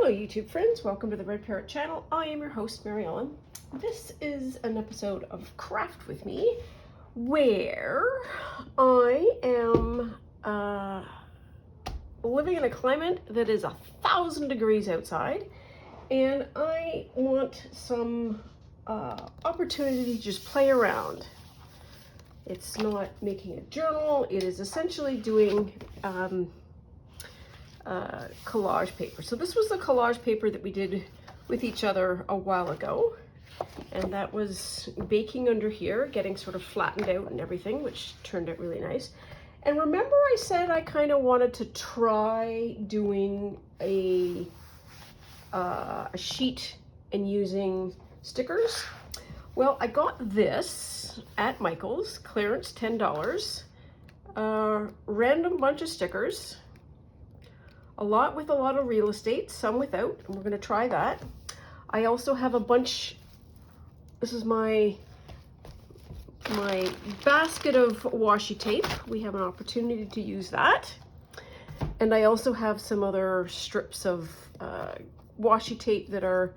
Hello YouTube friends, welcome to the Red Parrot channel. I am your host, Mary Ellen. This is an episode of Craft With Me where I am living in a climate that is 1,000 degrees outside, and I want some opportunity to just play around. It's not making a journal, it is essentially doing collage paper. So this was the collage paper that we did with each other a while ago, and that was baking under here, getting sort of flattened out and everything, which turned out really nice. And remember I said I kind of wanted to try doing a sheet and using stickers. Well, I got this at Michael's, clearance $10, random bunch of stickers. A lot with a lot of real estate, some without, and we're going to try that. I also have a bunch, this is my basket of washi tape. We have an opportunity to use that. And I also have some other strips of washi tape that are,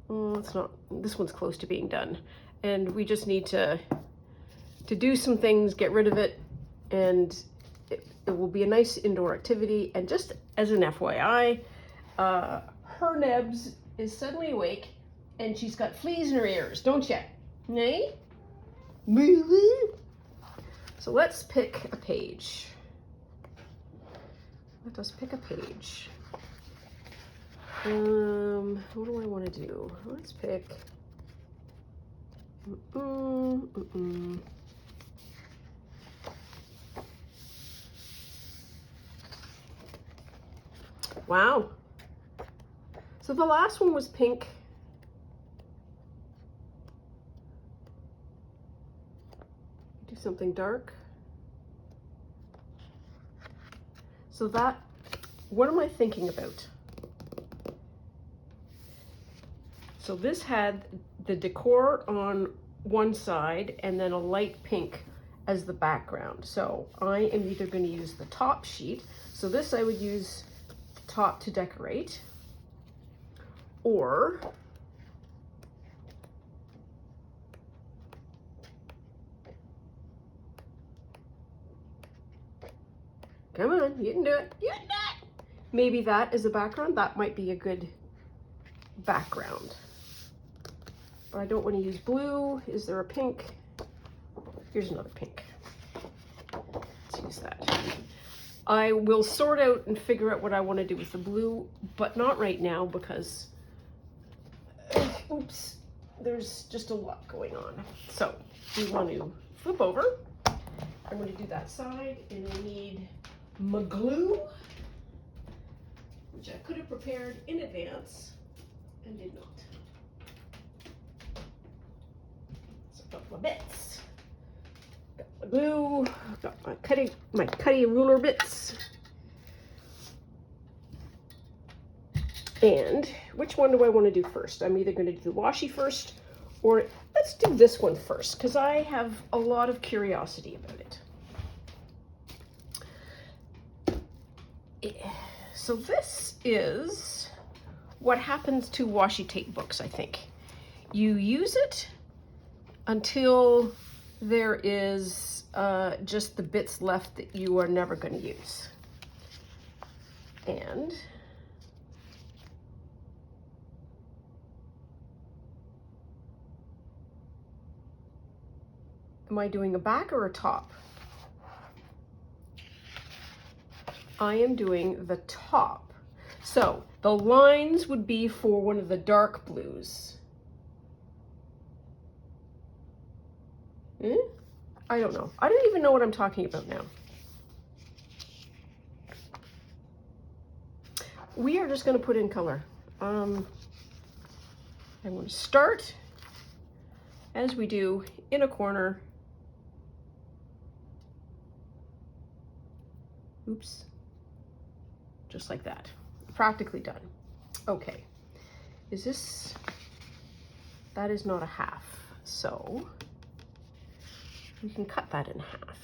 it's not, this one's close to being done. And we just need to do some things, get rid of it, and it will be a nice indoor activity. And just as an FYI, her Nebs is suddenly awake and she's got fleas in her ears, don't ya? Nay? So let's pick a page. Let us pick a page. What do I want to do? Let's pick. Wow. So the last one was pink. Do something dark. So that, what am I thinking about? So this had the decor on one side and then a light pink as the background. So I am either going to use the top sheet. So this I would use top to decorate, or come on, you can do it, you can do it. Maybe that is a background. That might be a good background, but I don't want to use blue. Is there a pink? Here's another pink. Let's use that. I will sort out and figure out what I want to do with the blue, but not right now because, oops, there's just a lot going on. So we want to flip over. I'm going to do that side, and we need my glue, which I could have prepared in advance and did not. So I've got my bits. Got my glue, got my cutting ruler bits. And which one do I want to do first? I'm either going to do the washi first, or let's do this one first, because I have a lot of curiosity about it. So this is what happens to washi tape books, I think. You use it until there is just the bits left that you are never going to use. And am I doing a back or a top? I am doing the top. So the lines would be for one of the dark blues. I don't know. I don't even know what I'm talking about now. We are just going to put in color. I'm going to start, as we do, in a corner. Oops. Just like that. Practically done. Okay. Is this, that is not a half. So we can cut that in half.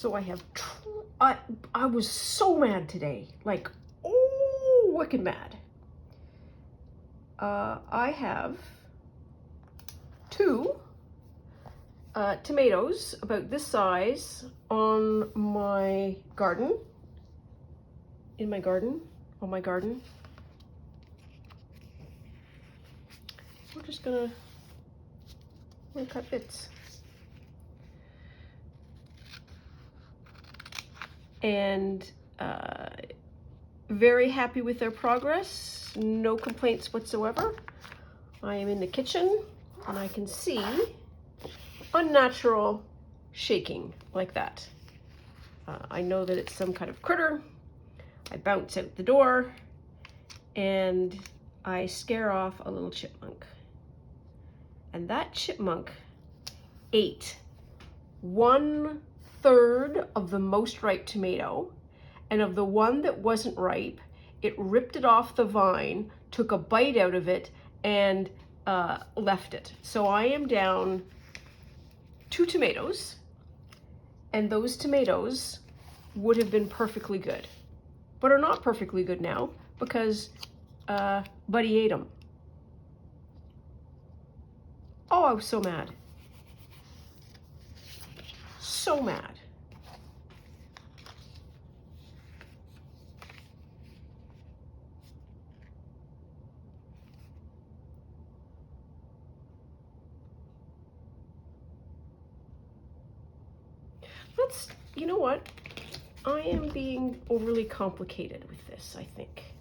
So I have, I was so mad today, like, oh, wicked mad. I have 2 tomatoes about this size on my garden, on my garden. We're just gonna cut bits. And very happy with their progress, no complaints whatsoever. I am in the kitchen and I can see unnatural shaking like that. I know that it's some kind of critter. I bounce out the door and I scare off a little chipmunk. And that chipmunk ate 1/3 of the most ripe tomato, and of the one that wasn't ripe, it ripped it off the vine, took a bite out of it, and left it. So I am down 2 tomatoes, and those tomatoes would have been perfectly good, but are not perfectly good now because Buddy ate them. Oh, I was so mad. So mad. You know what? I am being overly complicated with this, I think.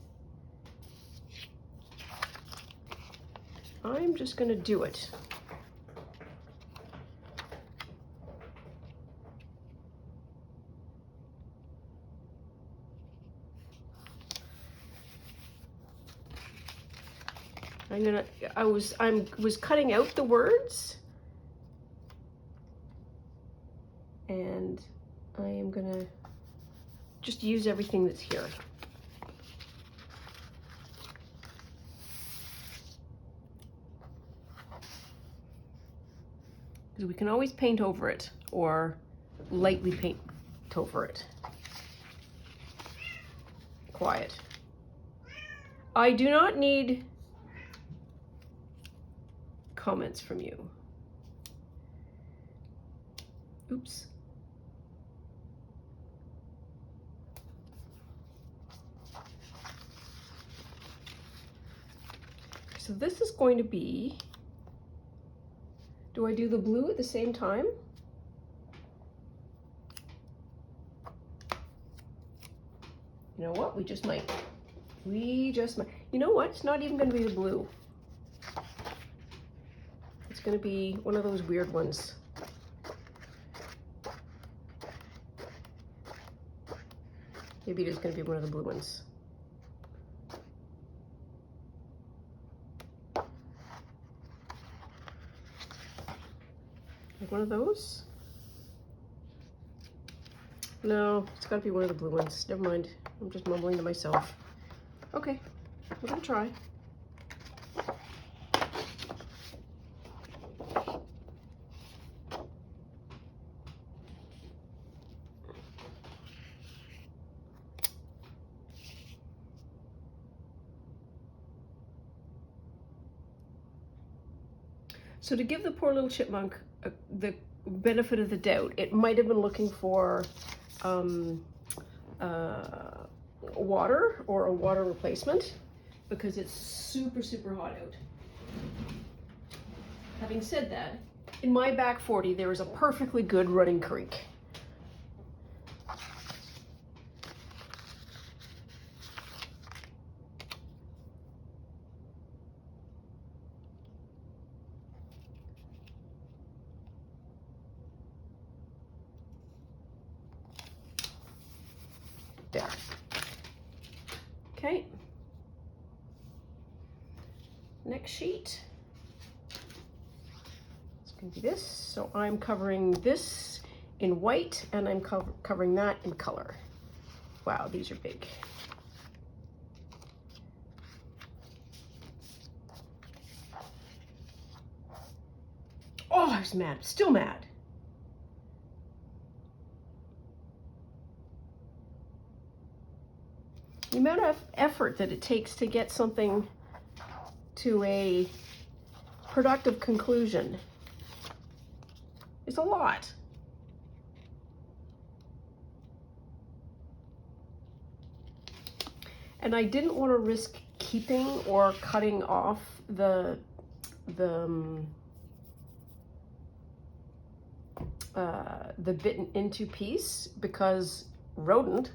I'm just gonna do it. I was cutting out the words, and I am gonna just use everything that's here. Because we can always paint over it or lightly paint over it. Quiet. I do not need comments from you. Oops. So this is going to be, do I do the blue at the same time? You know what, we just might. You know what, it's not even gonna be the blue. It's gonna be one of those weird ones. Maybe it is gonna be one of the blue ones. Like one of those? No, it's gotta be one of the blue ones. Never mind, I'm just mumbling to myself. Okay, we're gonna try. So to give the poor little chipmunk the benefit of the doubt, it might have been looking for water or a water replacement because it's super, super hot out. Having said that, in my back 40, there is a perfectly good running creek. There. Okay. Next sheet. It's going to be this. So I'm covering this in white and I'm covering that in color. Wow, these are big. Oh, I was mad. Still mad. The amount of effort that it takes to get something to a productive conclusion is a lot. And I didn't want to risk keeping or cutting off the bit into piece because rodent.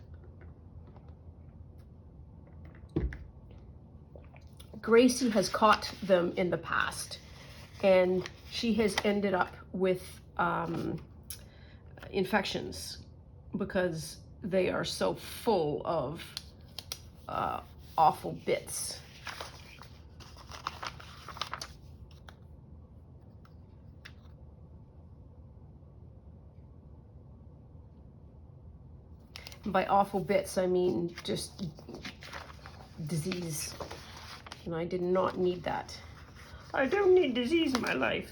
Gracie has caught them in the past, and she has ended up with infections because they are so full of awful bits. And by awful bits, I mean just disease. And I did not need that. I don't need disease in my life.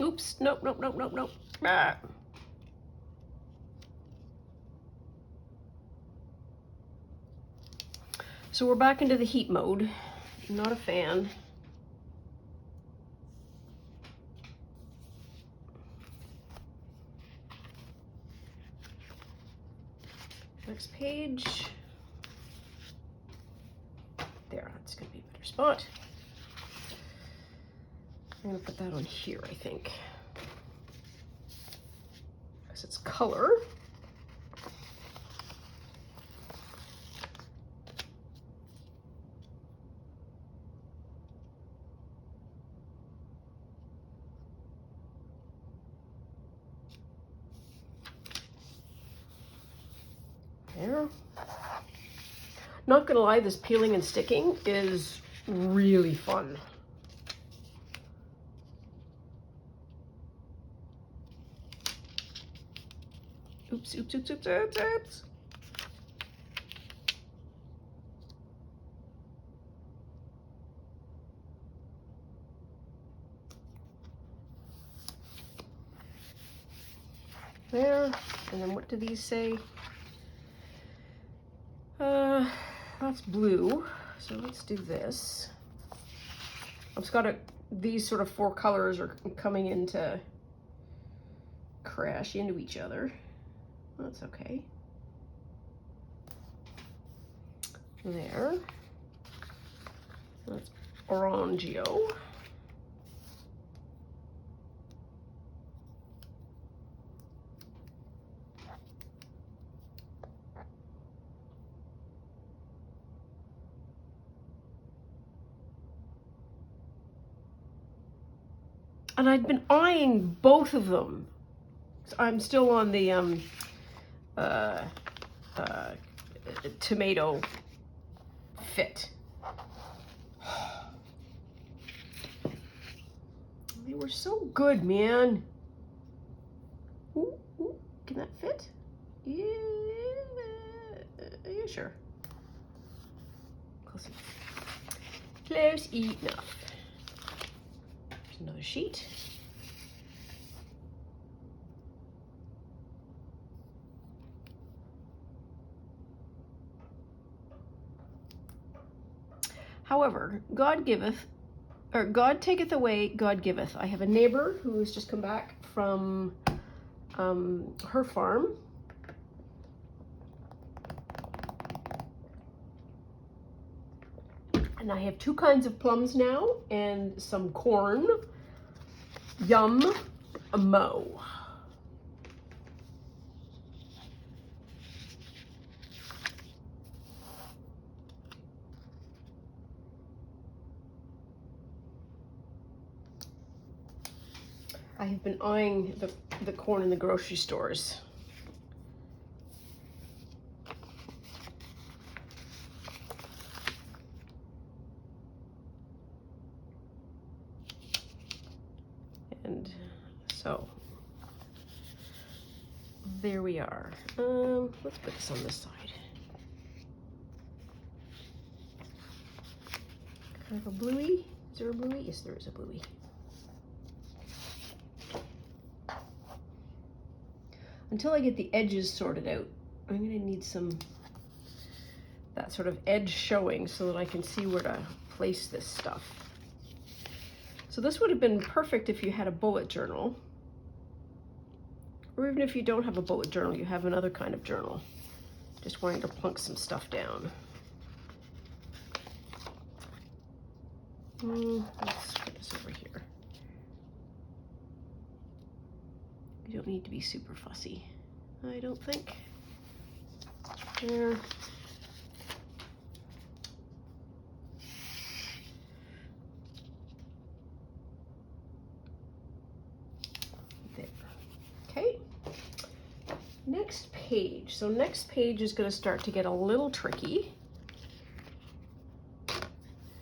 Oops, nope, nope, nope, nope, nope. Ah. So we're back into the heat mode. Not a fan. Next page. There, that's gonna be a better spot. I'm gonna put that on here, I think. Because it's color. There. Not gonna lie, this peeling and sticking is really fun. Oops, oops, oops, oops, oops, oops. There, and then what do these say? That's blue, so let's do this. I've just got these sort of four colors are coming into crash into each other. That's okay. There. That's orangeo. And I'd been eyeing both of them. So I'm still on the tomato fit. They were so good, man. Ooh, ooh, can that fit? Yeah, yeah, sure. Close enough. Close enough. There's another sheet. However, God giveth, or God taketh away, God giveth. I have a neighbor who's just come back from her farm. And I have two kinds of plums now and some corn. Yum, mo. I have been eyeing the corn in the grocery stores. And so there we are. Let's put this on this side. Kind of a bluey. Is there a bluey? Yes, there is a bluey. Until I get the edges sorted out, I'm going to need that sort of edge showing so that I can see where to place this stuff. So this would have been perfect if you had a bullet journal, or even if you don't have a bullet journal, you have another kind of journal, just wanting to plunk some stuff down. Let's put this over here. You don't need to be super fussy, I don't think. There. There. Okay. Next page. So next page is going to start to get a little tricky.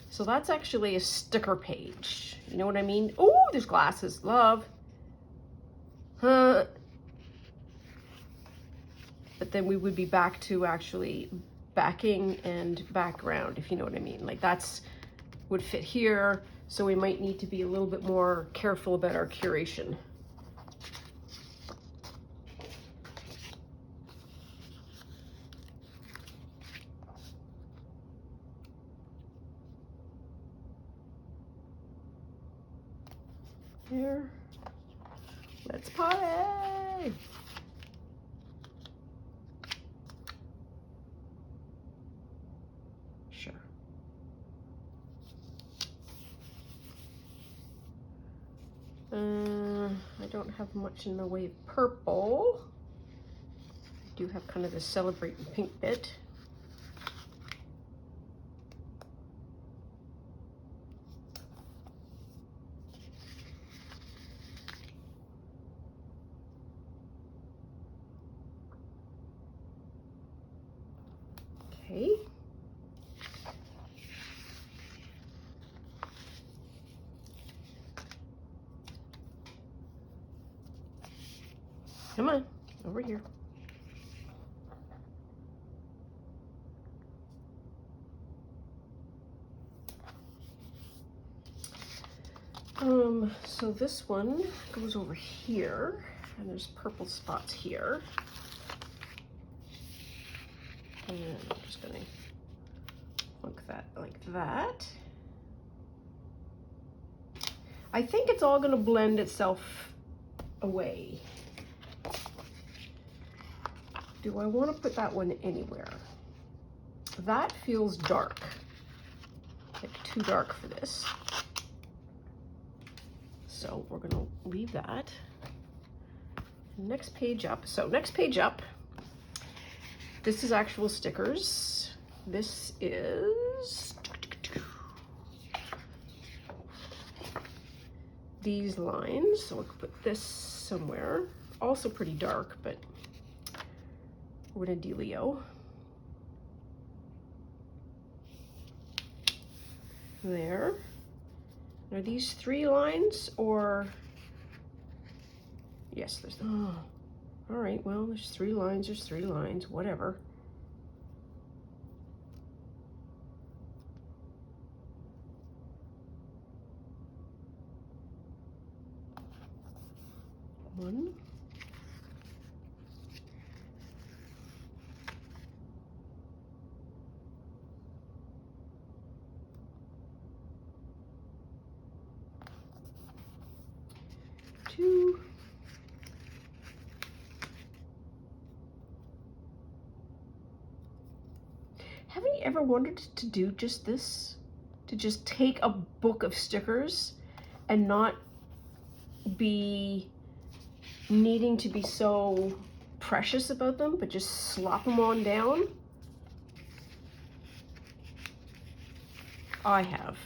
So that's actually a sticker page. You know what I mean? Oh, there's glasses. Love. Huh. But then we would be back to actually backing and background, if you know what I mean. Like that's would fit here. So we might need to be a little bit more careful about our curation. Here. Let's party! Sure. I don't have much in the way of purple. I do have kind of the celebrating pink bit. Okay. Come on, over here. So this one goes over here, and there's purple spots here. And I'm just gonna plunk that like that. I think it's all gonna blend itself away. Do I want to put that one anywhere? That feels dark, like too dark for this. So we're gonna leave that. Next page up. So next page up, this is actual stickers. This is these lines. So we'll put this somewhere. Also pretty dark, but we're gonna dealio. There. Are these 3 lines or? Yes, there's, oh, all right, well, there's 3 lines, there's 3 lines, whatever. One. Two. Haven't you ever wanted to do just this? To just take a book of stickers and not be needing to be so precious about them, but just slop them on down? I have.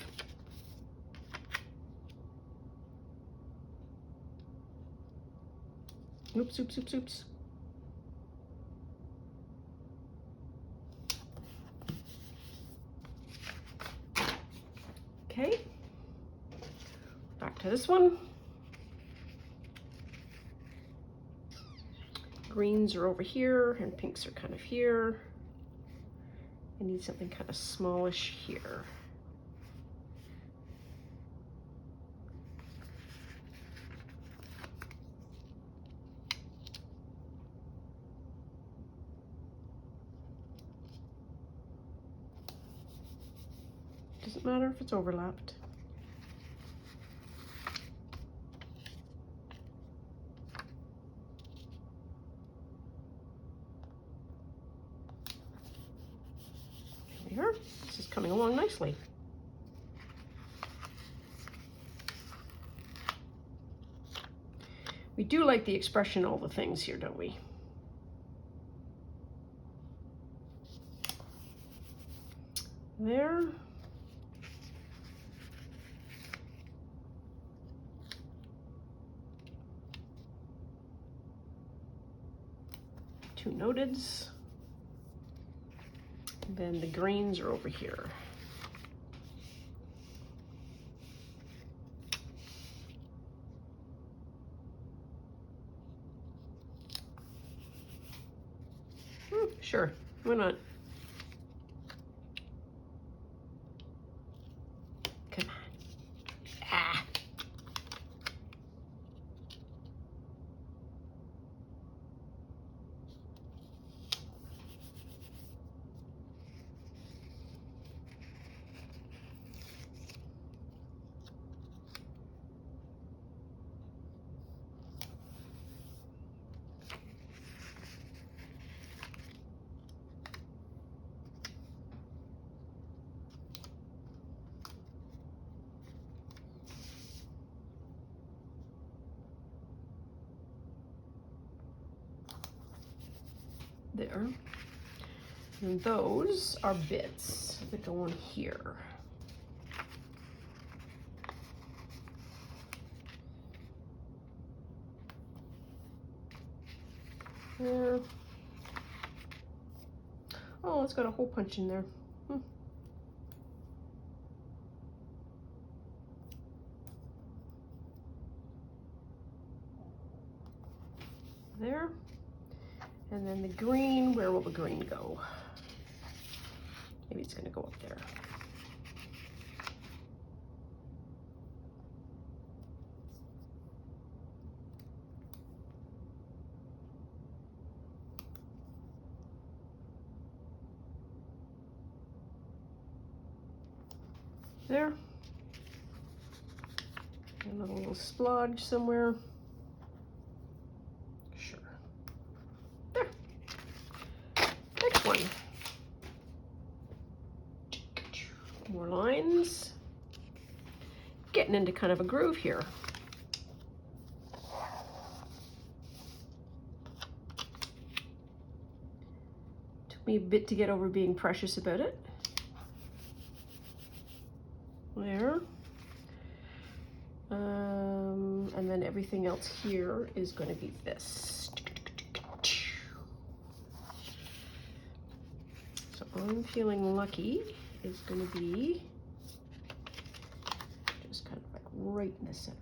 Oops, oops, oops, oops. Okay, back to this one. Greens are over here and pinks are kind of here. I need something kind of smallish here. Doesn't matter if it's overlapped. There we are. This is coming along nicely. We do like the expression, all the things here, don't we? There. Two noteds. And then the greens are over here. Sure, why not? Come on. Ah. There. And those are bits that go on here. There. Oh, it's got a hole punch in there. There. And then the green, where will the green go? Maybe it's going to go up there. There. And a little splodge somewhere. Sure. There. Next one. More lines. Getting into kind of a groove here. Took me a bit to get over being precious about it. There. And then everything else here is going to be this. So I'm feeling lucky is going to be just kind of like right in the center,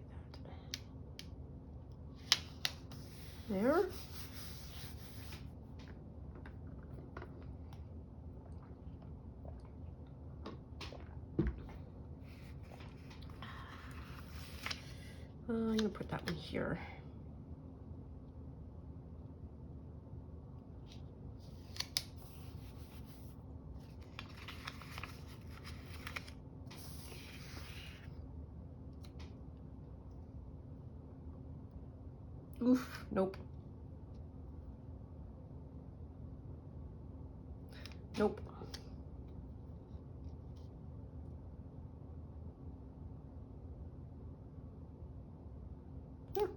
right like that. There. I'm gonna put that one here. Oof, nope. Nope. There.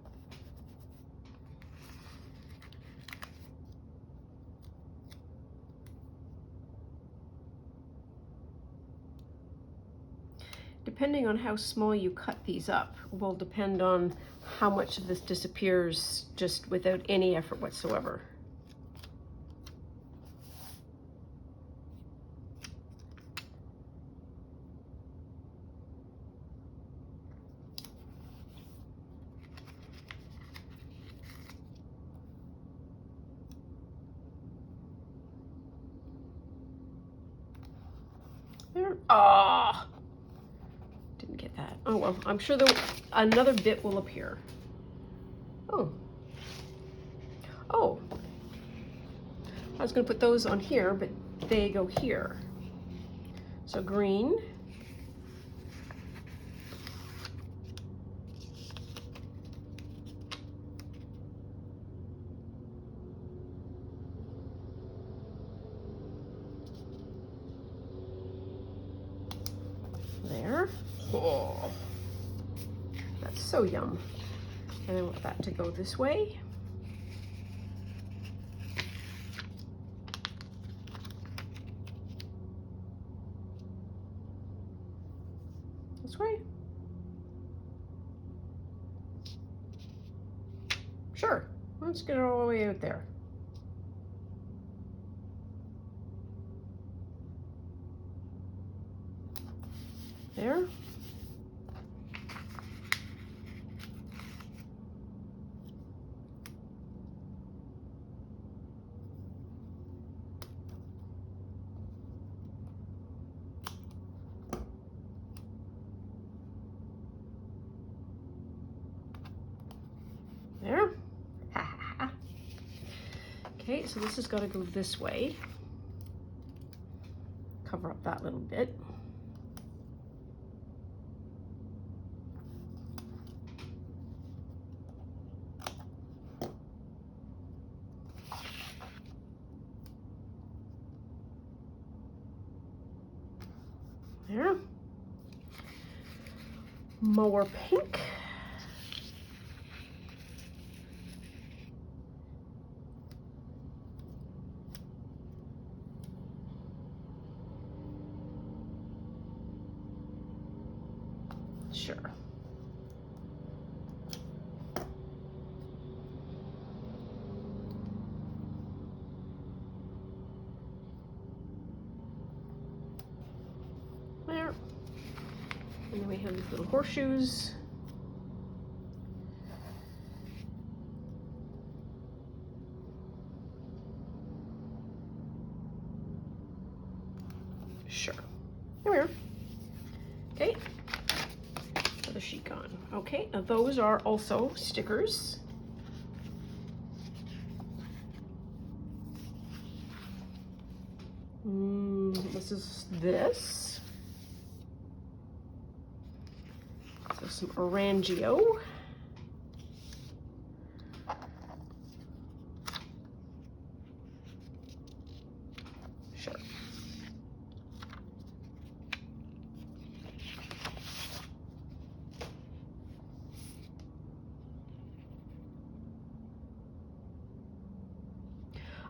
depending on how small you cut these up will depend on how much of this disappears just without any effort whatsoever. There. Ah! Didn't get that. Oh well, I'm sure another bit will appear. Oh. Oh. I was going to put those on here, but they go here. So green. There. Oh, that's so yum. And I want that to go this way. This way. Sure. Let's get it all the way out there. There. There. Okay, so this has got to go this way. Cover up that little bit. There. More pink. Sure. There. And then we have these little horseshoes. Sure. There we are. Okay. Other sheet gone. Okay, now those are also stickers. This is this. So some Orangeo. Sure.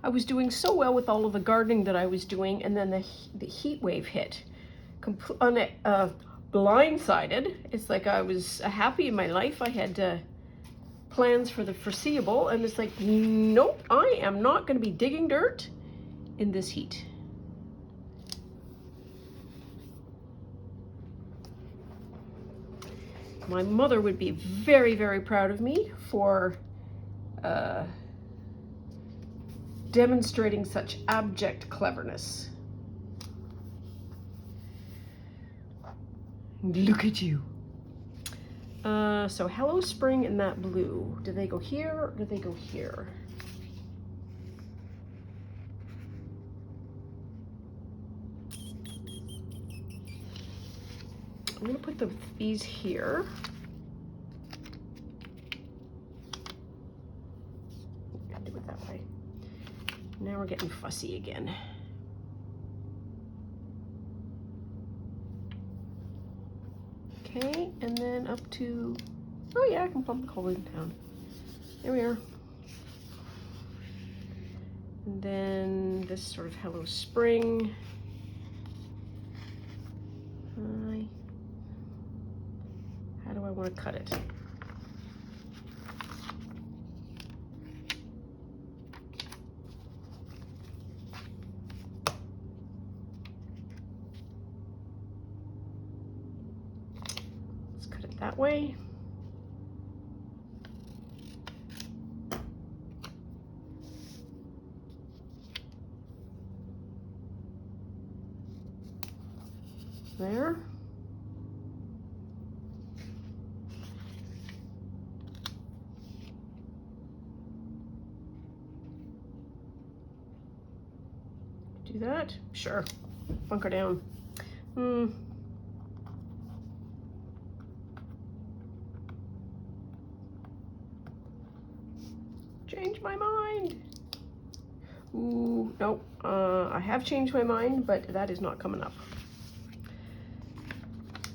I was doing so well with all of the gardening that I was doing, and then the heat wave hit. Blindsided. It's like I was happy in my life. I had plans for the foreseeable, and it's like, nope, I am not going to be digging dirt in this heat. My mother would be very, very proud of me for demonstrating such abject cleverness. Look at you. So Hello Spring and that blue. Do they go here or do they go here? I'm going to put these here. Gotta do it that way. Now we're getting fussy again. Okay, and then up to, oh yeah, I can plump the collage down. There we are. And then this sort of Hello Spring. Hi. do I want to cut it? Let's cut it that way. There. Do that? Sure. Bunker down. Change my mind. Ooh, nope. I have changed my mind, but that is not coming up.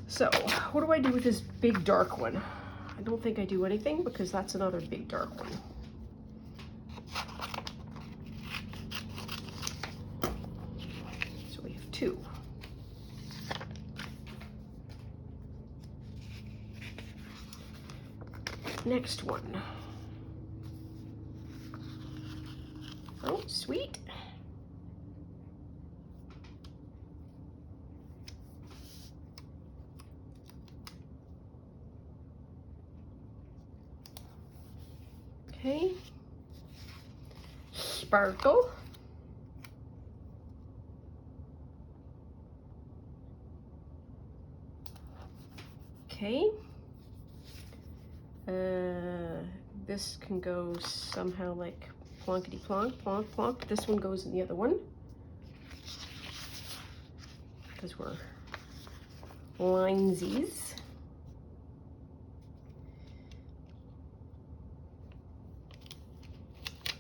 So, what do I do with this big dark one? I don't think I do anything because that's another big dark one. So we have two. Next one. Oh, sweet. Okay. Sparkle. Okay. This can go somehow like plonkety plonk, plonk, plonk. This one goes in the other one because we're linesies.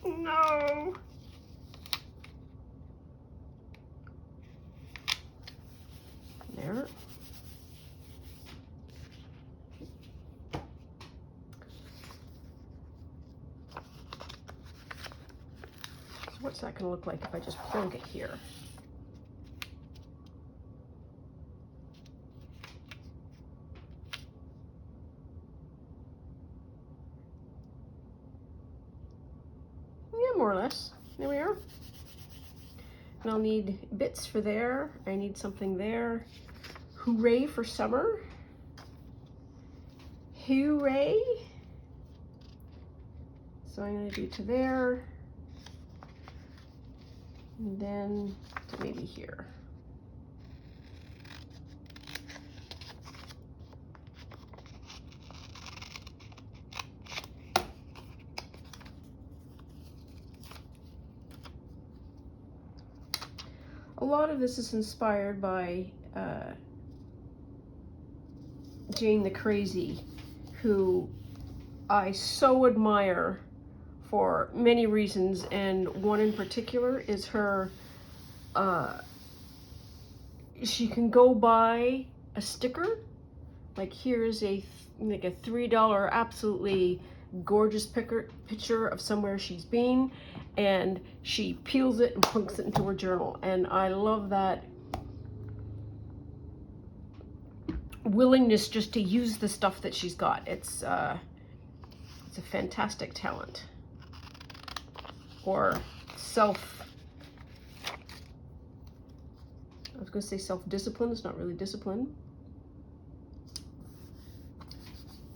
No. There. So what's that going to look like if I just plonk it here? Yeah, more or less. There we are. And I'll need bits for there. I need something there. Hooray for summer. Hooray. So I'm going to do to there. And then to maybe here. A lot of this is inspired by Jane the Crazy, who I so admire for many reasons, and one in particular is her, she can go buy a sticker, like here's like a $3 absolutely gorgeous picture of somewhere she's been, and she peels it and plunks it into her journal. And I love that willingness just to use the stuff that she's got. It's a fantastic talent. Or I was going to say self-discipline. It's not really discipline.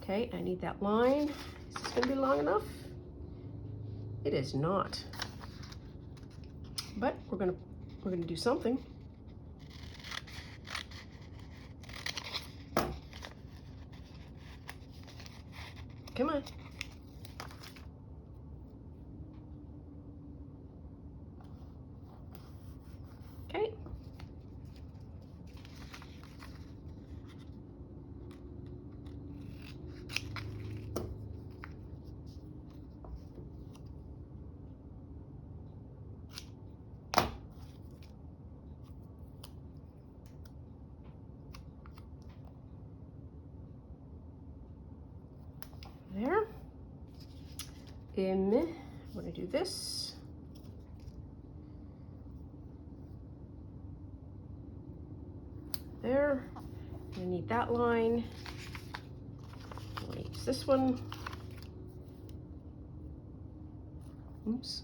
Okay, I need that line. Is this going to be long enough? It is not. But we're gonna do something. Come on. Okay. There. I'm going to do this. There. I need that line. I'm gonna use this one. Oops.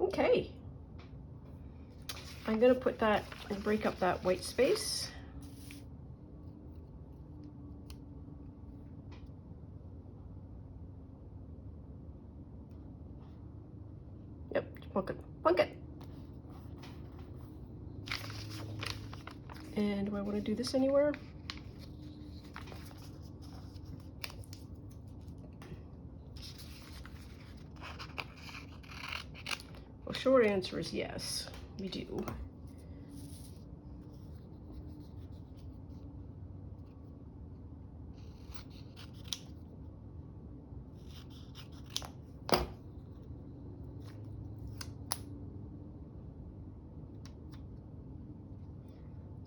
Okay. I'm gonna put that and break up that white space. Yep, plunk it, plunk it. And do I want to do this anywhere? Well, short answer is yes, we do.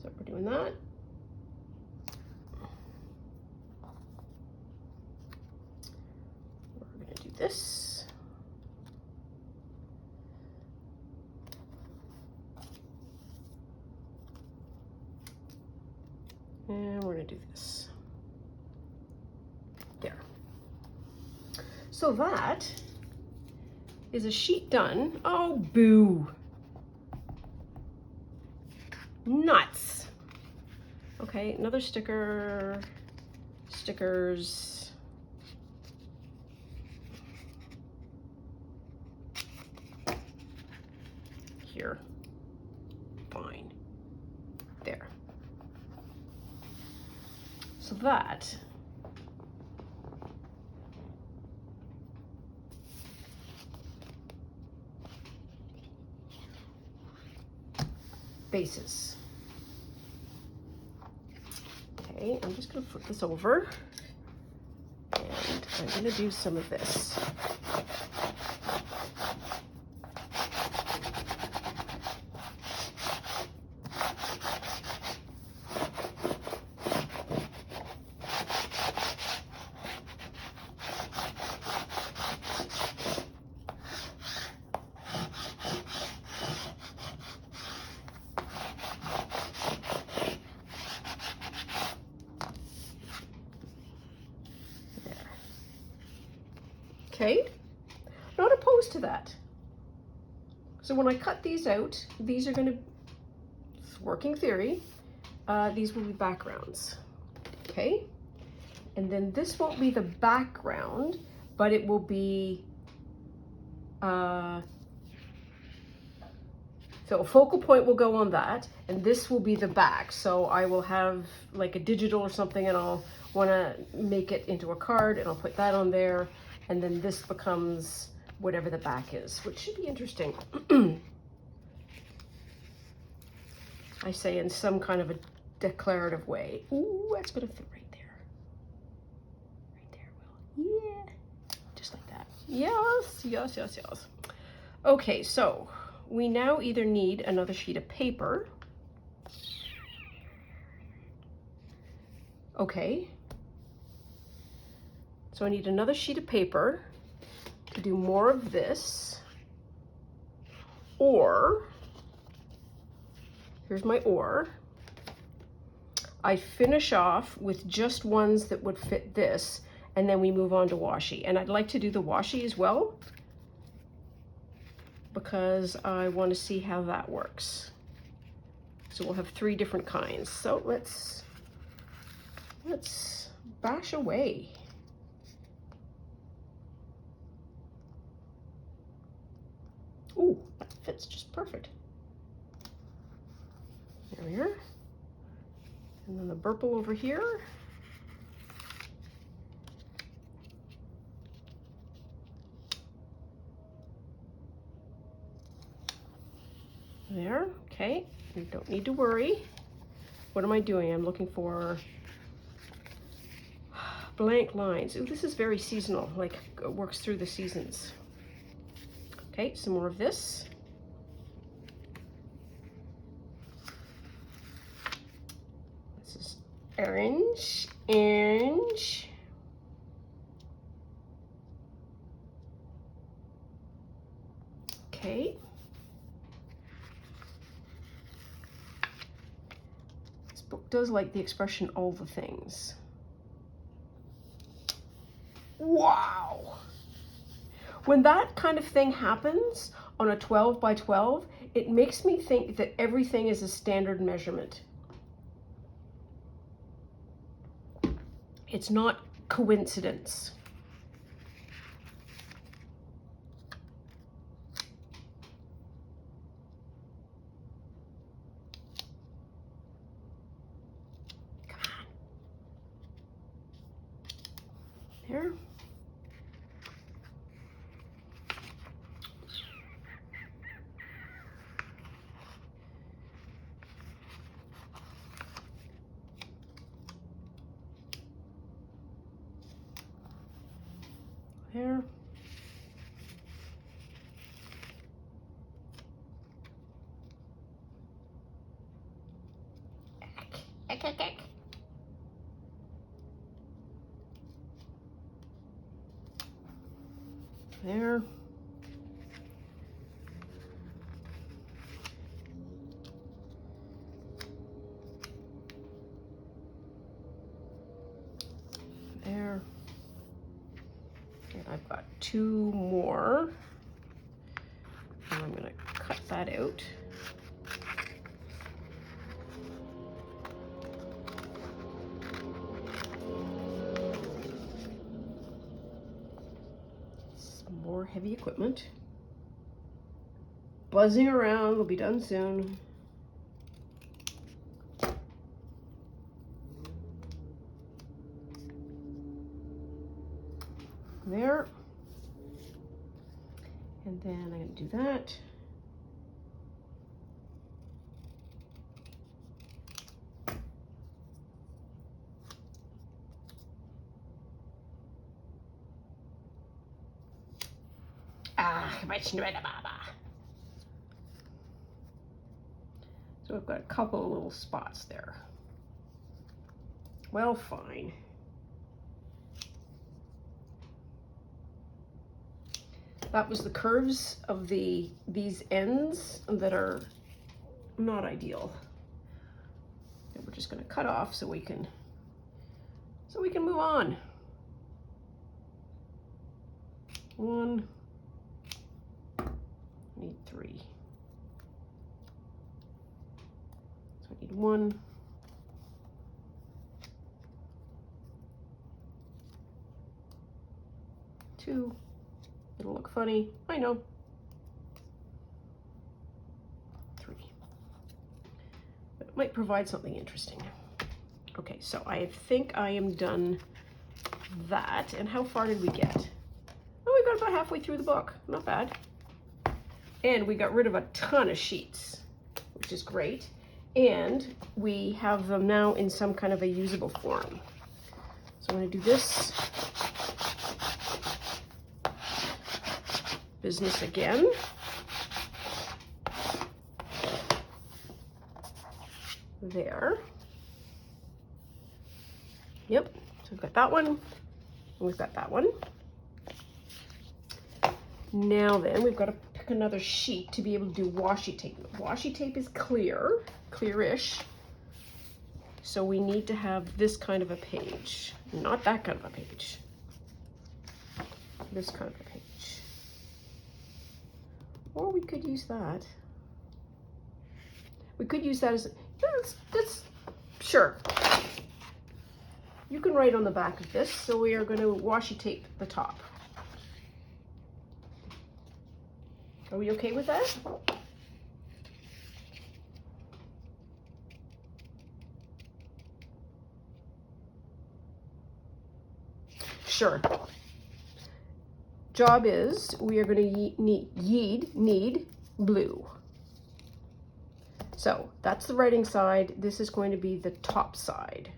So we're doing that. We're going to do this. And we're going to do this. There. So that is a sheet done. Oh, boo. Nuts. Okay, another sticker. Stickers. Here. Fine. There. So that bases. Okay, I'm just going to flip this over and I'm going to do some of this. Okay, not opposed to that. So when I cut these out, these are going to, working theory, these will be backgrounds. Okay, and then this won't be the background, but it will be, so a focal point will go on that, and this will be the back. So I will have like a digital or something, and I'll want to make it into a card, and I'll put that on there. And then this becomes whatever the back is, which should be interesting. I say in some kind of a declarative way. Ooh, that's gonna fit right there. Right there, Will. Yeah, just like that. Yes, yes, yes, yes. Okay, so we now either need another sheet of paper. Okay. So I need another sheet of paper to do more of this, or, here's my or, I finish off with just ones that would fit this, and then we move on to washi. And I'd like to do the washi as well, because I want to see how that works. So we'll have 3 different kinds. So let's bash away. Ooh, that fits just perfect. There we are. And then the purple over here. There, okay. You don't need to worry. What am I doing? I'm looking for blank lines. Ooh, this is very seasonal, like it works through the seasons. Okay, some more of this. This is orange, orange. Okay. It's book does like the expression all the things. Wow! When that kind of thing happens on a 12 by 12, it makes me think that everything is a standard measurement. It's not coincidence. Come on. There. There. There. There. And I've got 2 more. And I'm going to cut that out. Some more heavy equipment. Buzzing around, we'll be done soon. There. And then I'm going to do that. So I've got a couple of little spots there. Well, fine. That was the curves of these ends that are not ideal. And we're just going to cut off so we can move on. 1, I need 3. So I need 1. 2. It'll look funny, I know. 3. But it might provide something interesting. Okay, so I think I am done that. And how far did we get? Oh, we got about halfway through the book. Not bad. And we got rid of a ton of sheets, which is great. And we have them now in some kind of a usable form. So I'm going to do this business again. There. Yep, so we've got that one, and we've got that one. Now then, we've got to pick another sheet to be able to do washi tape. Washi tape is clear, clearish, so we need to have this kind of a page, not that kind of a page, this kind of a page. Or we could use that. We could use that as, that's sure. You can write on the back of this, so we are going to washi tape the top. Are we okay with that? Sure. Job is, we are going to need blue. So that's the writing side. This is going to be the top side.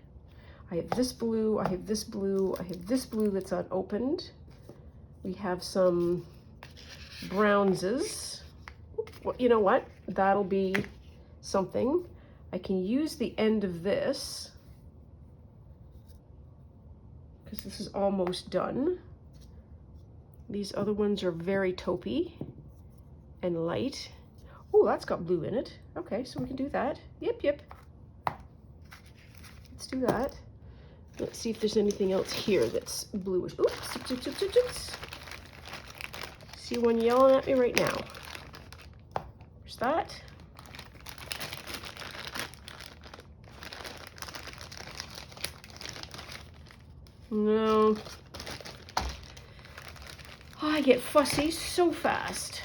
I have this blue, I have this blue, I have this blue that's unopened. We have some brownses. Well, you know what? That'll be something. I can use the end of this because this is almost done. These other ones are very taupey and light. Oh, that's got blue in it. Okay, so we can do that. Yep, yep. let's do that. Let's see if there's anything else here that's bluish. Oops, oops, oops, oops, oops, oops. See one yelling at me right now. There's that. No. Oh, I get fussy so fast.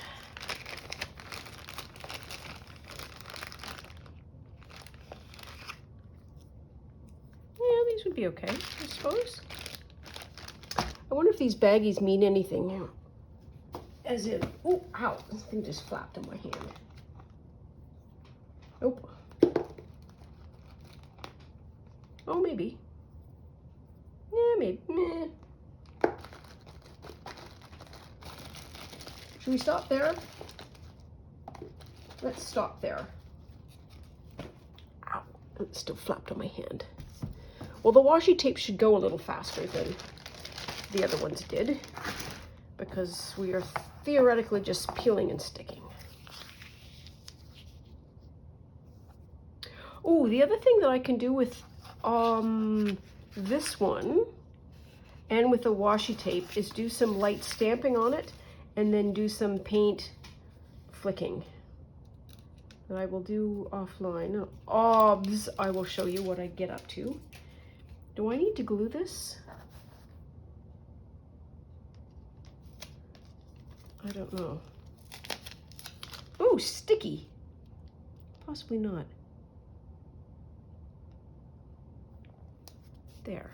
Yeah, these would be okay, I suppose. I wonder if these baggies mean anything now. As in, oh, ow, this thing just flapped in my hand. Nope. Oh, maybe. Yeah, maybe. Meh. Should we stop there? Let's stop there. Ow, it still flapped on my hand. Well, the washi tape should go a little faster than the other ones did, because we are theoretically just peeling and sticking. Oh, the other thing that I can do with this one and with the washi tape is do some light stamping on it and then do some paint flicking that I will do offline. Obs, I will show you what I get up to. Do I need to glue this? I don't know. Oh, sticky. Possibly not. There.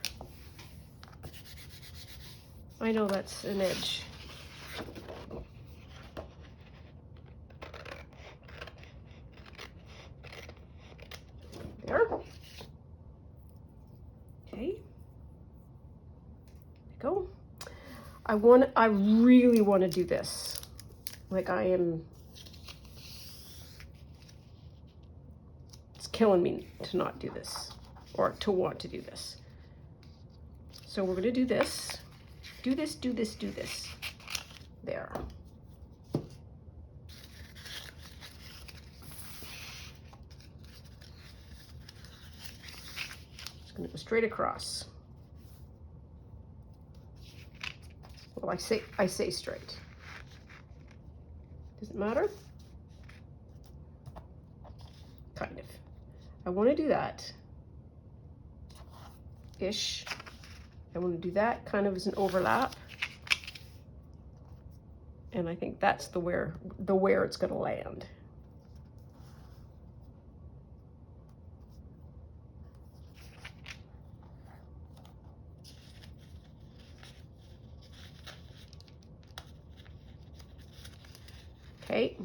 I know that's an edge. There. Okay. There we go. I really want to do this. Like it's killing me to not do this, or to want to do this. So we're gonna do this. Do this, do this, do this. There. It's gonna go straight across. Well, I say straight. Does it matter? Kind of. I want to do that. Ish. I want to do that kind of as an overlap. And I think that's the where it's going to land. Okay.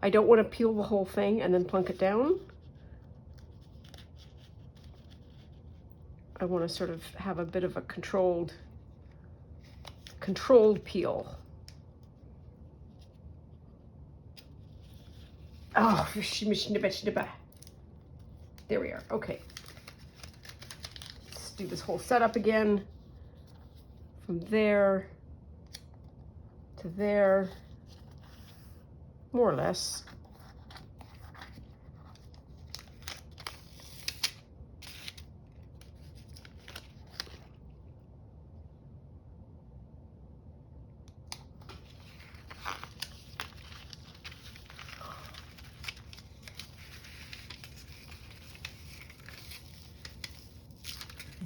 I don't want to peel the whole thing and then plunk it down. I want to sort of have a bit of a controlled peel. Oh, there we are. Okay. Let's do this whole setup again. From there to there, more or less.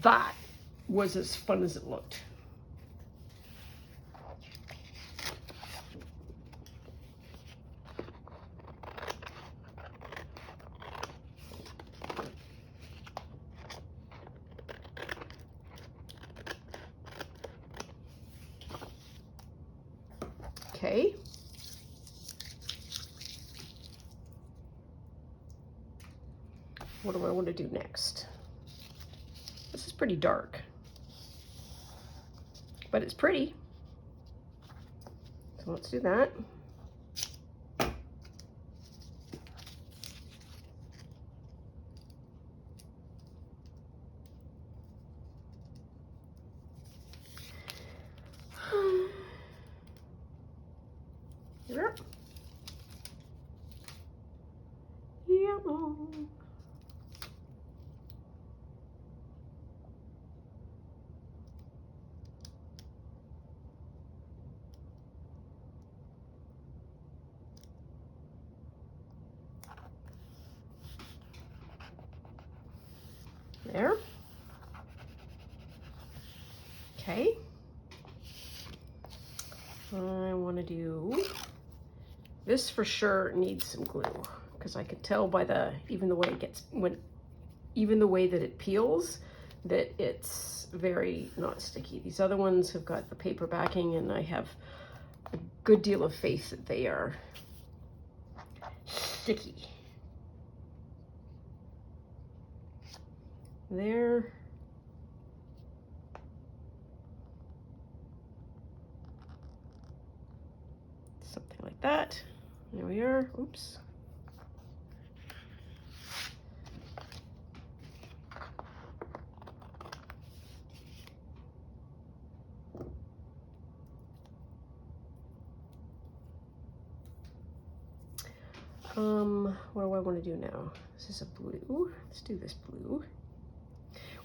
That was as fun as it looked. Okay. What do I want to do next? This is pretty dark, but it's pretty. So let's do that. Come on. There. Okay. I want to do this for sure needs some glue because I can tell by even the way it gets even the way that it peels that it's very not sticky. These other ones have got the paper backing and I have a good deal of faith that they are sticky. There. Something like that. There we are. Oops. What do I want to do now? This is a blue. Let's do this blue.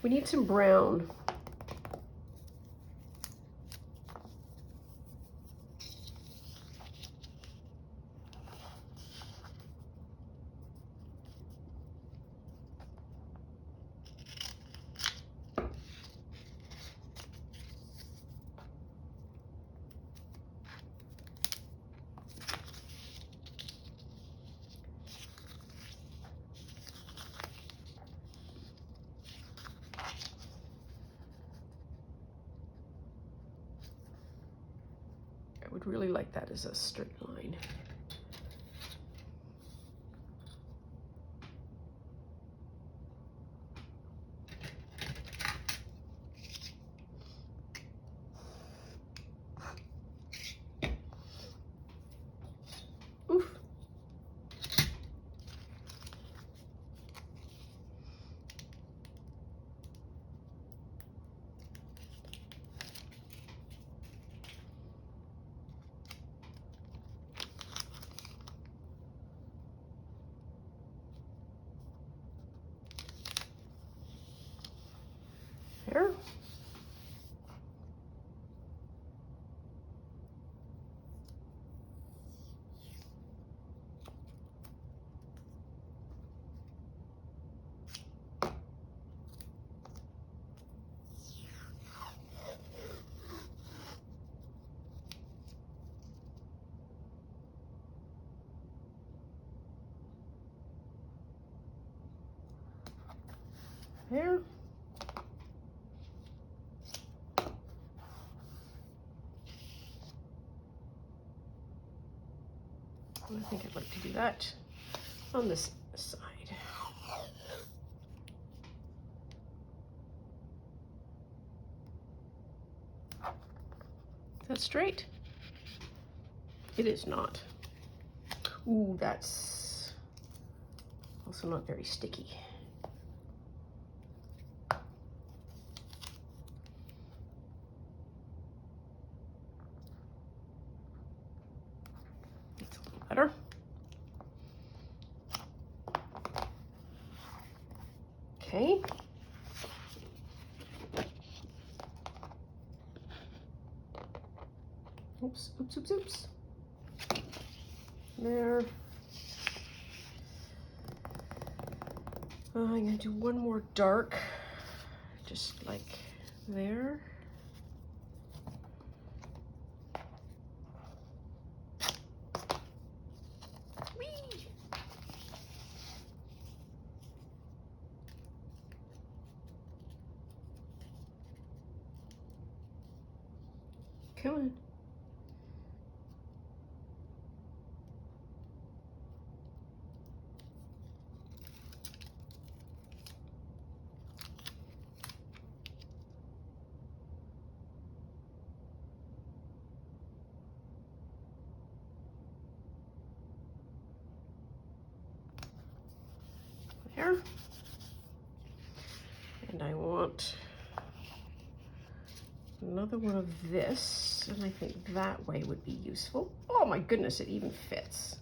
We need some brown. I would really like that as a straight line. Oof. There. There. I think I'd like to do that on this side. That's straight. It is not. Ooh, that's also not very sticky. That's a little better. Okay. Oops, oops, oops, oops. There. I'm gonna do one more dark, just like there. Whee! Come on. There. And I want another one of this, and I think that way would be useful. Oh my goodness, it even fits.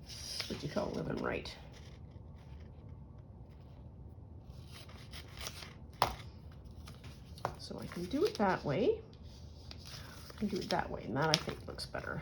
That's what you call living right. So I can do it that way. I can do it that way, and that I think looks better.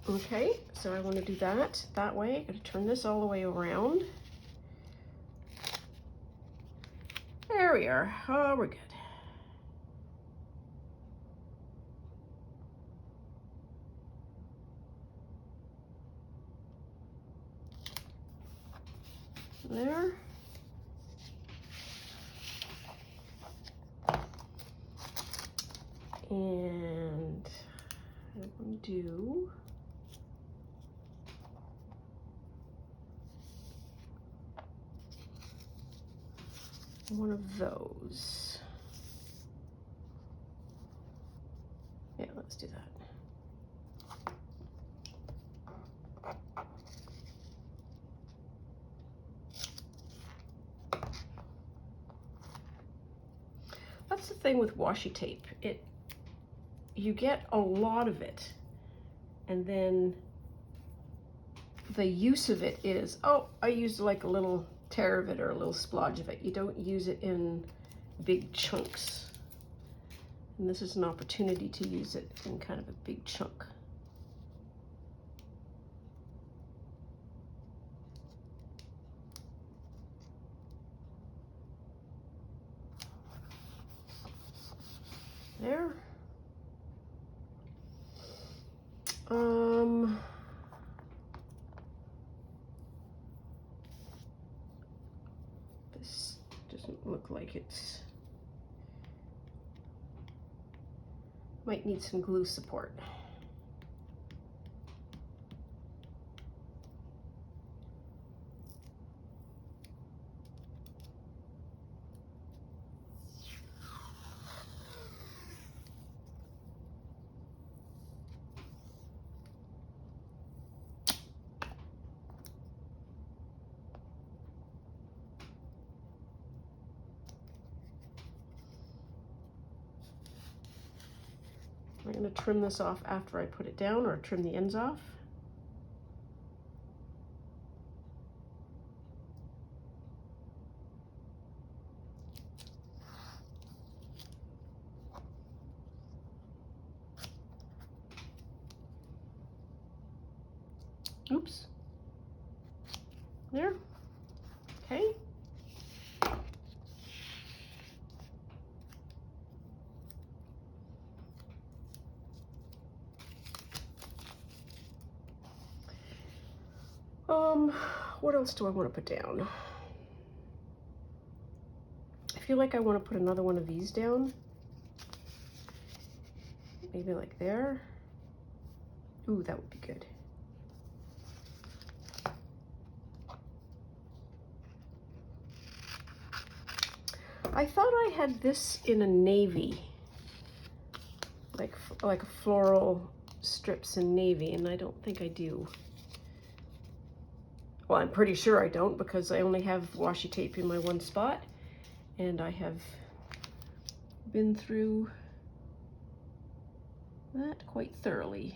Okay, so I want to do that way. I'm going to turn this all the way around. There we are. Oh, we're good. There. And I'm going to do one of those. Yeah, let's do that. That's the thing with washi tape. You get a lot of it, and then the use of it is, oh, I used like a little tear of it or a little splodge of it. You don't use it in big chunks. And this is an opportunity to use it in kind of a big chunk. There. This doesn't look like it's, might need some glue support. I'm going to trim this off after I put it down, or trim the ends off. Oops. There. Okay. What else do I want to put down? I feel like I want to put another one of these down. Maybe like there. Ooh, that would be good. I thought I had this in a navy, like a floral strips in navy, and I don't think I do. Well, I'm pretty sure I don't, because I only have washi tape in my one spot, and I have been through that quite thoroughly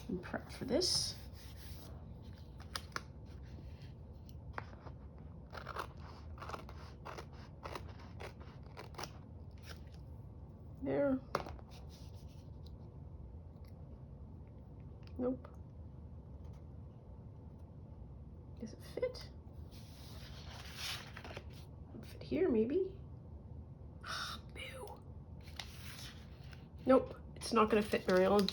and prep for this. There. Nope. Does it fit? Fit here, maybe? Boo. Nope, it's not gonna fit, Mary Ellen.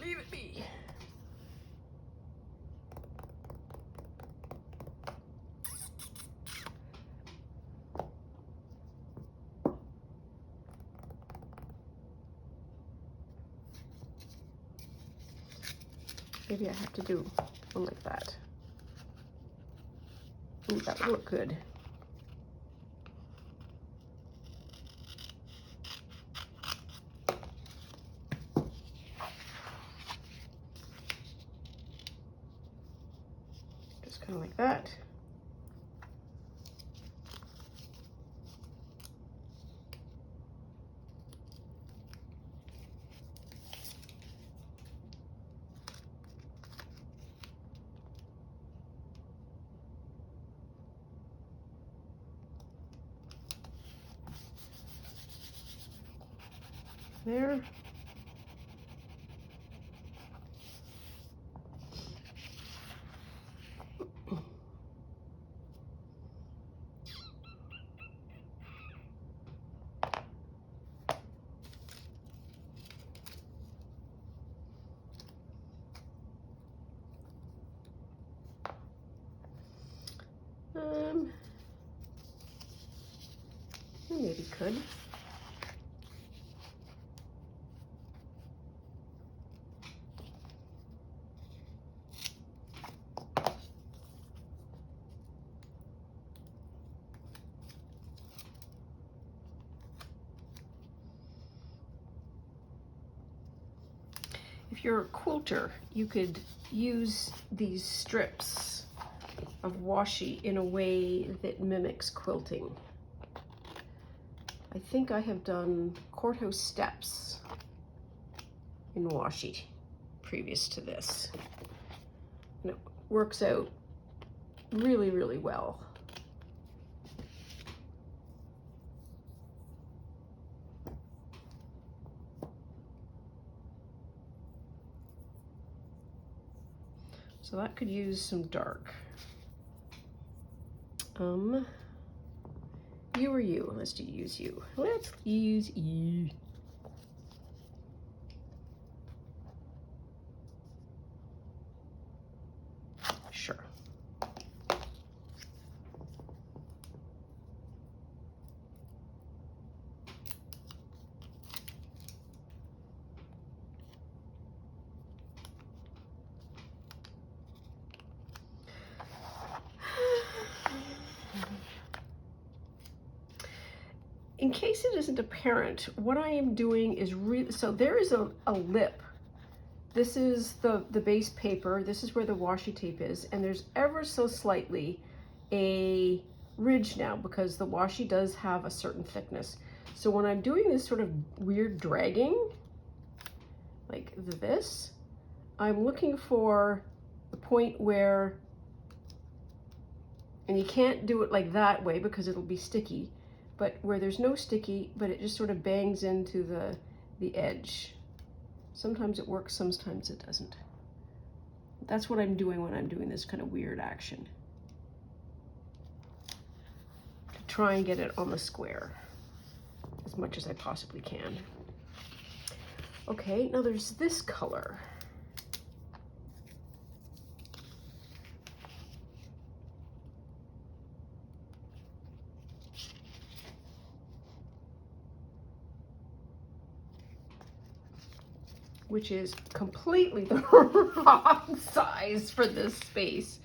Leave it be. Maybe I have to do one like that. Ooh, that would look good. Just kind of like that. There. Maybe could. If you're a quilter, you could use these strips of washi in a way that mimics quilting. I think I have done courthouse steps in washi previous to this. And it works out really, really well. So that could use some dark. You or you? Let's use you. Let's use you. Sure. In case it isn't apparent, what I am doing is so there is a lip. This is the base paper. This is where the washi tape is, and there's ever so slightly a ridge now because the washi does have a certain thickness. So when I'm doing this sort of weird dragging, like this, I'm looking for the point where, and you can't do it like that way because it'll be sticky, but where there's no sticky, but it just sort of bangs into the edge. Sometimes it works, sometimes it doesn't. That's what I'm doing when I'm doing this kind of weird action, to try and get it on the square as much as I possibly can. Okay, now there's this color. Which is completely the wrong size for this space.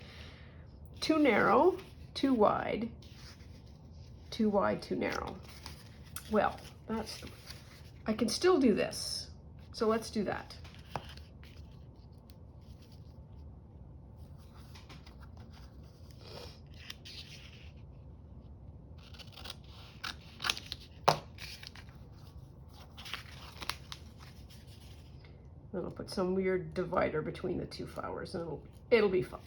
Too narrow, too wide, too wide, too narrow. Well, I can still do this. So let's do that. Then I'll put some weird divider between the two flowers and it'll be fine.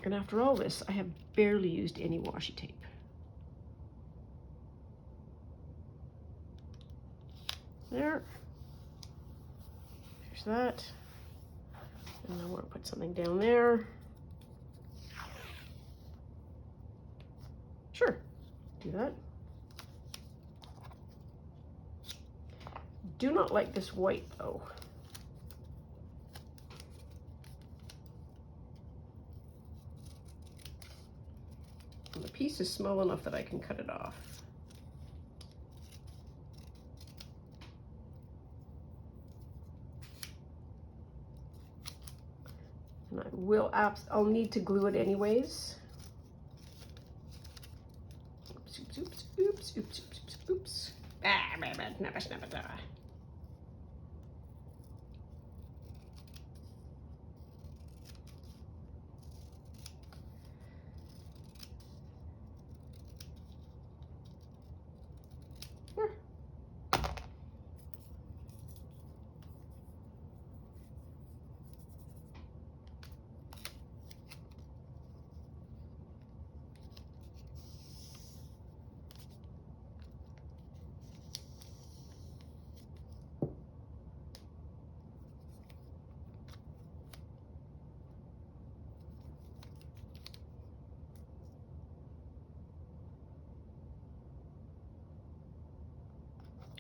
And after all this, I have barely used any washi tape. There. There's that. And I want to put something down there. Sure, do that. Do not like this white though. And the piece is small enough that I can cut it off. I'll need to glue it anyways. Oops, oops, oops, oops, oops, oops, oops. Snappa, snappa, da.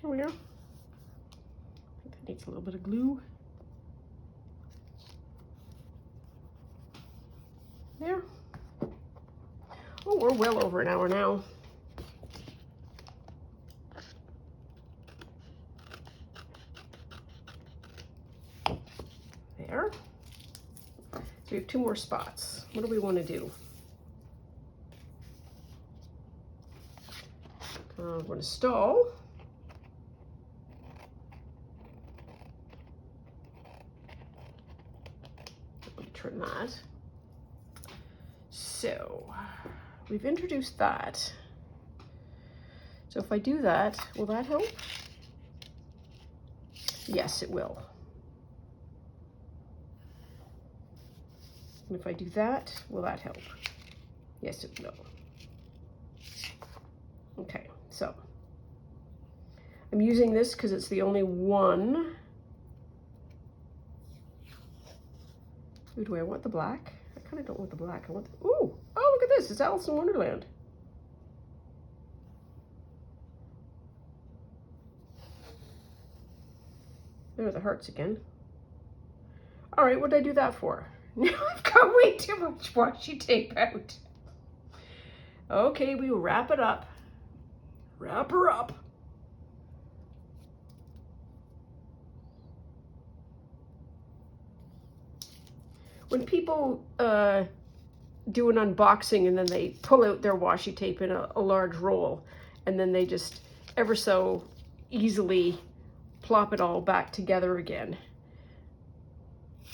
There we go. I think that needs a little bit of glue. There. Oh, we're well over an hour now. There. So we have 2 more spots. What do we want to do? We're going to stall. Trim that. So we've introduced that. So if I do that, will that help? Yes, it will. And if I do that, will that help? Yes, it will. Okay, so I'm using this because it's the only one. Ooh, do I want the black? I kind of don't want the black. I want the, ooh, oh, look at this. It's Alice in Wonderland. There are the hearts again. All right, what did I do that for? Now I've got way too much washi tape out. Okay, we will wrap it up. Wrap her up. When people do an unboxing and then they pull out their washi tape in a large roll and then they just ever so easily plop it all back together again,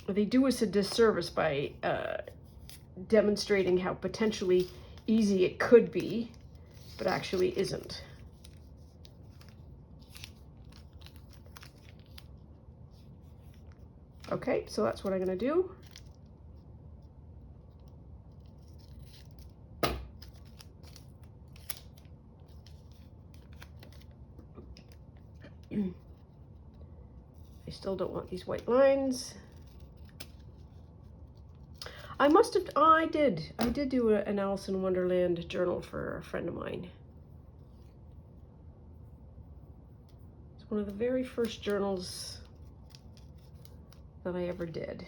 they do us a disservice by demonstrating how potentially easy it could be, but actually isn't. Okay, so that's what I'm going to do. I still don't want these white lines. I must have, oh, I did do an Alice in Wonderland journal for a friend of mine. It's one of the very first journals that I ever did.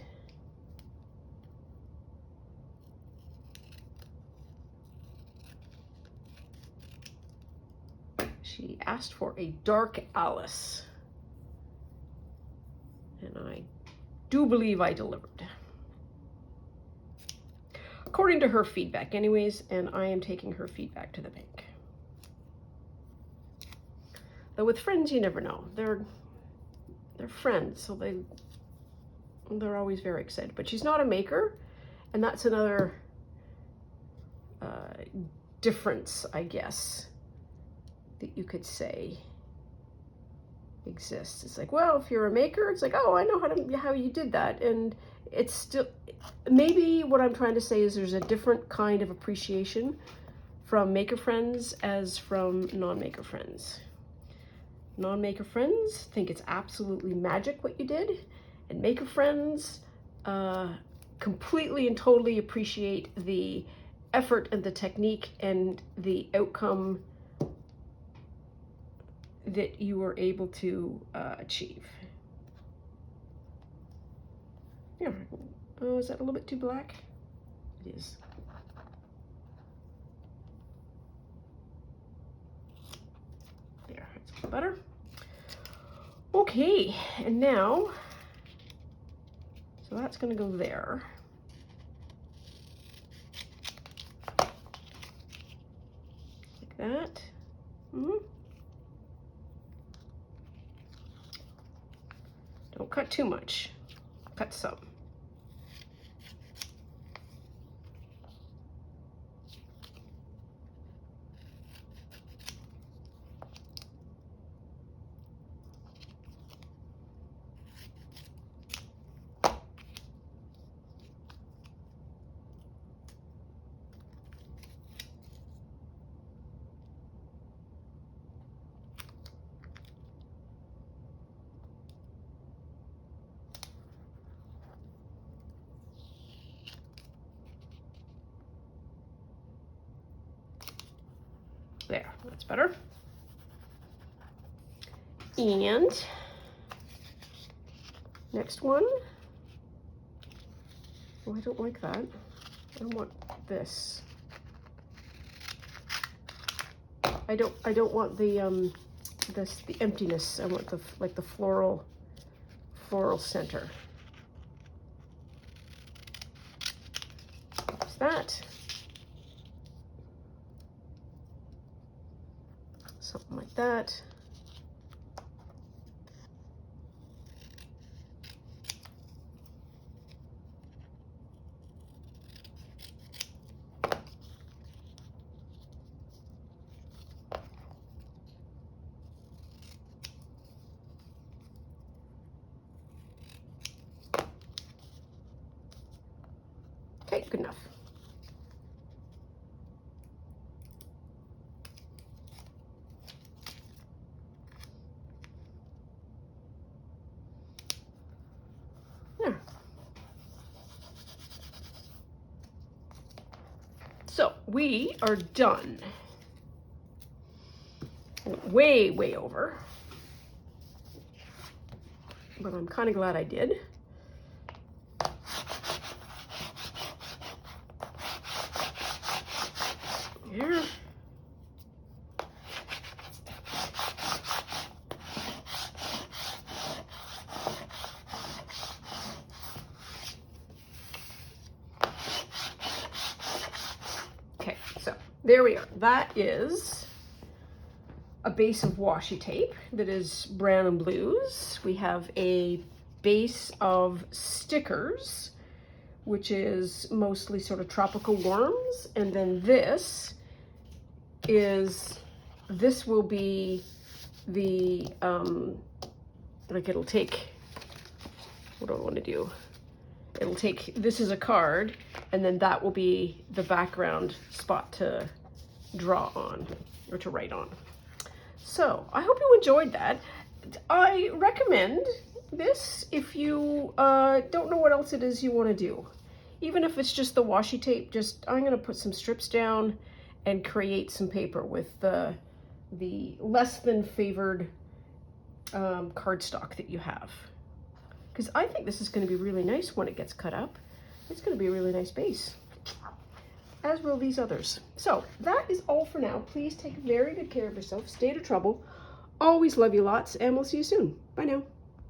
She asked for a dark Alice, and I do believe I delivered. According to her feedback anyways, and I am taking her feedback to the bank. Though with friends, you never know. They're friends, so they're always very excited. But she's not a maker, and that's another difference, I guess, that you could say exists. It's like, well, if you're a maker, it's like, oh, I know how you did that, and it's still, maybe what I'm trying to say is there's a different kind of appreciation from maker friends as from non-maker friends. Non-maker friends think it's absolutely magic what you did, and maker friends completely and totally appreciate the effort and the technique and the outcome that you were able to achieve. Yeah. Oh, is that a little bit too black? It is. There, that's a little better. Okay, and now, so that's going to go there. that. Don't cut too much, cut some. There, that's better. And next one. Oh, I don't like that. I don't want this. I don't want the the emptiness. I want the floral center. There's that. Something like that. Okay, good enough. There. So we are done. Way, way over. But I'm kind of glad I did. Here. Okay, so there we are. That is a base of washi tape that is brown and blues. We have a base of stickers, which is mostly sort of tropical worms, and then this will be the like it'll take, what do I want to do? It'll take, this is a card, and then that will be the background spot to draw on or to write on. So I hope you enjoyed that. I recommend this if you don't know what else it is you want to do. Even if it's just the washi tape, just I'm going to put some strips down and create some paper with the less than favored cardstock that you have. Because I think this is going to be really nice when it gets cut up. It's going to be a really nice base, as will these others. So that is all for now. Please take very good care of yourself. Stay out of trouble. Always love you lots, and we'll see you soon. Bye now.